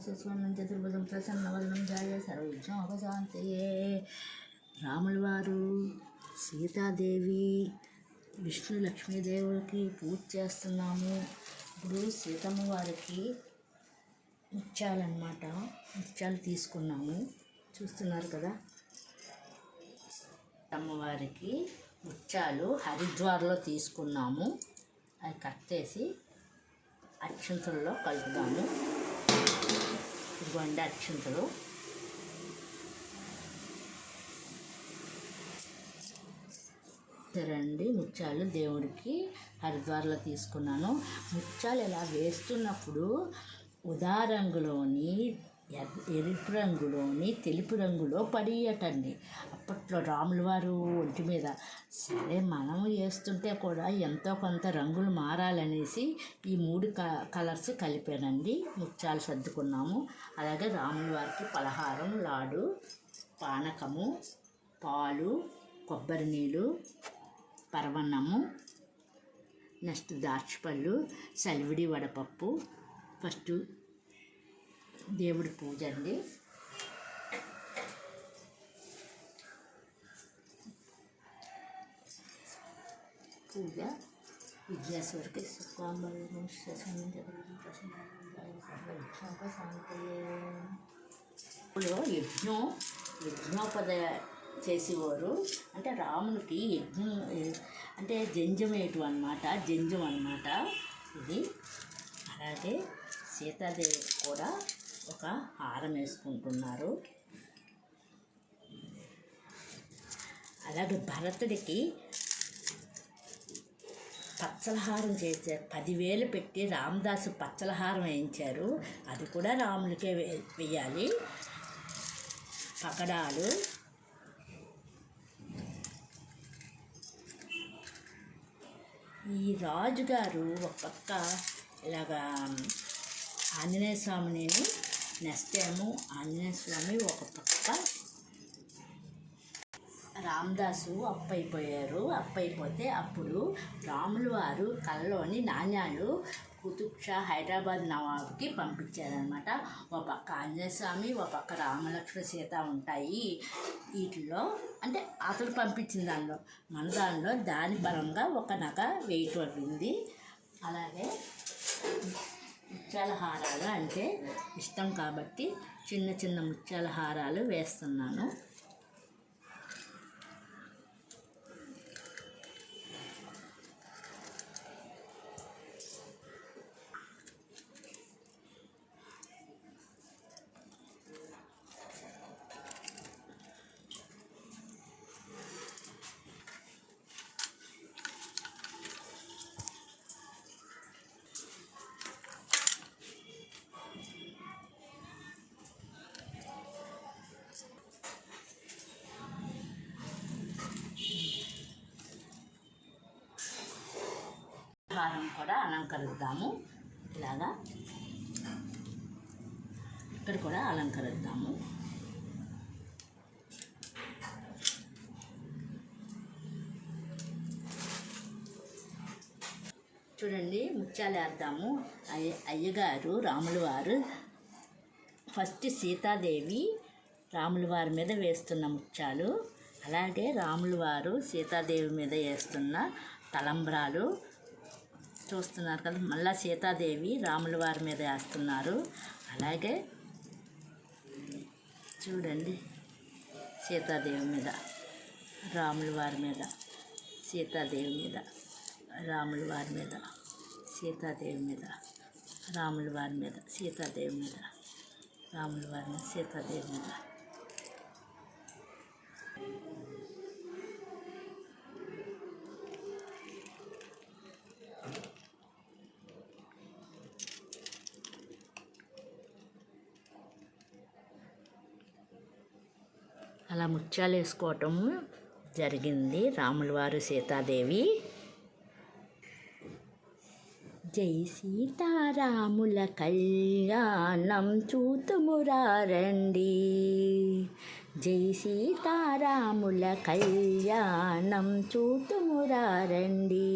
శశివర్ణం చతుర్భుజం ప్రసన్నవదనం ధ్యాయ సర్వవిఘ్నోపశాంతయే. రాముల వారు సీతాదేవి విష్ణు లక్ష్మీదేవులకి పూజ చేస్తున్నాము. ఇప్పుడు సీతమ్మ వారికి ముత్యాలన్నమాట, ముత్యాలు తీసుకున్నాము, చూస్తున్నారు కదా. అమ్మవారికి ముత్యాలు హరిద్వార్లో తీసుకున్నాము. అది కట్టేసి అక్షంతల్లో కలుపుదాము. ఇదిగోండి అక్షంతలు. రండి, ముత్యాలు దేవుడికి హరిద్వార్లో తీసుకున్నాను. ముత్యాలు ఇలా వేస్తున్నప్పుడు ఉదా రంగులోని, ఎరుపు రంగులోని, తెలుపు రంగులో పడియటండి. అప్పట్లో రాముల వారు ఒంటి మీద. సరే, మనం వేస్తుంటే కూడా ఎంతో కొంత రంగులు మారాలనేసి ఈ 3 కలర్స్ కలిపానండి. ముత్యాలు సర్దుకున్నాము. అలాగే రాముల వారికి పలహారం, లాడు, పానకము, పాలు, కొబ్బరి నీళ్ళు, పరవన్నము, నెక్స్ట్ దార్చిపళ్ళు, సలివిడి వడపప్పు. ఫస్ట్ దేవుడి పూజ అండి. పూజ విద్యాశ్వరికి యజ్ఞోపదయ చేసేవారు. అంటే రామునికి యజ్ఞం అంటే జంజమేటు అన్నమాట, జంజం అన్నమాట ఇది. అలాగే సీతాదేవి కూడా ఒక హారం వేసుకుంటున్నారు. అలాగే భరతుడికి పచ్చలహారం చేశారు. 10,000 పెట్టి రామదాసు పచ్చలహారం వేయించారు. అది కూడా రాములకే వేయాలి. పకడాలు, ఈ రాజుగారు ఒక పక్క ఇలాగా ఆంజనేయ స్వామిని, నెక్స్ట్ ఏమో ఆంజనేయ స్వామి ఒక పక్క, రామదాసు అప్పైపోయారు. అప్పైపోతే అప్పుడు రాముల వారు కళ్ళలోని నాణ్యాలు కుతుబ్ షా హైదరాబాద్ నవాబ్కి పంపించారనమాట. ఒక పక్క ఆంజనేయ స్వామి, ఒక పక్క రామలక్ష్మణ సీత ఉంటాయి. వీటిలో అంటే అతడు పంపించిన దానిలో, మన దానిలో దాని బలంగా ఒక నగ వేయటం. అలాగే ముత్యాల హారాలు అంటే ఇష్టం కాబట్టి చిన్న చిన్న ముత్యాల హారాలు వేస్తున్నాను. హారం కూడా అలంకరిద్దాము. ఇలాగా ఇక్కడ కూడా అలంకరిద్దాము. చూడండి, ముత్యాలు వేద్దాము. అయ్యగారు రాముల వారు ఫస్ట్ సీతాదేవి రాముల వారి మీద వేస్తున్న ముత్యాలు, అలాగే రాముల వారు సీతాదేవి మీద వేస్తున్న తలంబ్రాలు చూస్తున్నారు కదా. మళ్ళీ సీతాదేవి రాముల వారి మీద వేస్తున్నారు. అలాగే చూడండి, సీతాదేవి మీద, రాముల వారి మీద, సీతాదేవి మీద, రాముల వారి మీద, సీతాదేవి మీద, రాముల వారి మీద, సీతాదేవి మీద, రాముల వారి మీద, సీతాదేవి మీద. అలా ముత్యాలు వేసుకోవటం జరిగింది రాముల వారు, సీతాదేవి. జై సీతారాముల కళ్యాణం చూతుమురారండి, జై సీతారాముల కళ్యాణం చూతుమురారండి.